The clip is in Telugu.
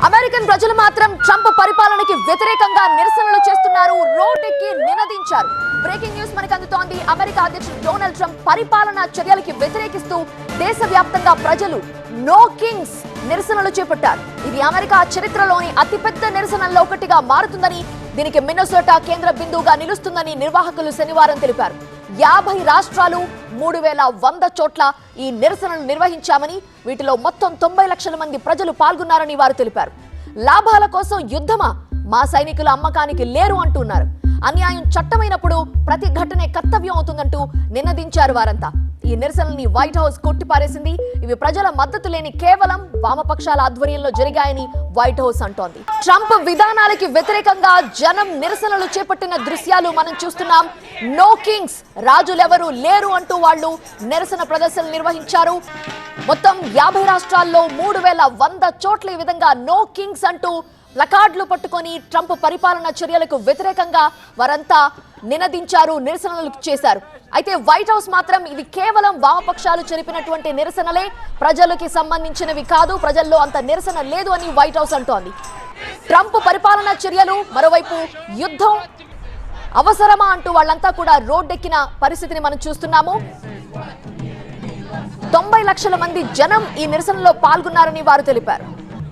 అమెరికన్ ప్రజలు మాత్రం ట్రంప్ పరిపాలనకి వ్యతిరేకంగా నిరసనలు చేస్తున్నారు, రోడ్డెక్కి నినదించారు. బ్రేకింగ్ న్యూస్ మనకు అందుతోంది. అమెరికా అధ్యక్షుడు డొనాల్డ్ ట్రంప్ పరిపాలనా చర్యలకి వ్యతిరేకిస్తూ దేశవ్యాప్తంగా ప్రజలు నో కింగ్స్ నిరసనలు చేపట్టారు. ఇది అమెరికా చరిత్రలోని అతిపెద్ద నిరసనల్లో ఒకటిగా మారుతుందని, దీనికి మిన్నసోటా కేంద్ర బిందువుగా నిలుస్తుందని నిర్వాహకులు శనివారం తెలిపారు. 50 రాష్ట్రాలు 3100 చోట్ల ఈ నిరసనలు నిర్వహించామని, వీటిలో మొత్తం 90 లక్షల మంది ప్రజలు పాల్గొన్నారని వారు తెలిపారు. లాభాల కోసం యుద్ధమా? మా సైనికుల అమ్మకానికి లేరు అంటున్నారు. అన్యాయం చట్టమైనప్పుడు ప్రతిఘటనే కర్తవ్యం అవుతుందంటూ నినదించారు వారంతా. ఈ నిరసనల్ని వైట్ హౌస్ కొట్టిపారేసింది. ఇవి ప్రజల మద్దతు లేని కేవలం వామపక్షాల ఆధ్వర్యంలో జరిగాయని వైట్ హౌస్ అంటోంది. ట్రంప్ విధానాలకి వ్యతిరేకంగా జనం నిరసనలు చేపట్టిన దృశ్యాలు మనం చూస్తున్నాం. నో కింగ్స్, రాజులెవరూ లేరు అంటూ వాళ్ళు నిరసన ప్రదర్శనలు నిర్వహించారు. మొత్తం 50 రాష్ట్రాల్లో 3100 చోట్ల ఈ విధంగా నో కింగ్స్ అంటూ ప్లకార్డులు పట్టుకొని ట్రంప్ పరిపాలన చర్యలకు వ్యతిరేకంగా వారంతా నినదించారు, నిరసనలు చేశారు. అయితే వైట్ హౌస్ మాత్రం ఇది కేవలం వామపక్షాలు జరిపినటువంటి నిరసనలే, ప్రజలకి సంబంధించినవి కాదు, ప్రజల్లో అంత నిరసన లేదు అని వైట్ హౌస్ అంటోంది. ట్రంప్ పరిపాలన చర్యలు, మరోవైపు యుద్ధం అవసరమా అంటూ వాళ్ళంతా కూడా రోడ్డెక్కిన పరిస్థితిని మనం చూస్తున్నాము. 90 లక్షల మంది జనం ఈ నిరసనలో పాల్గొన్నారని వారు తెలిపారు.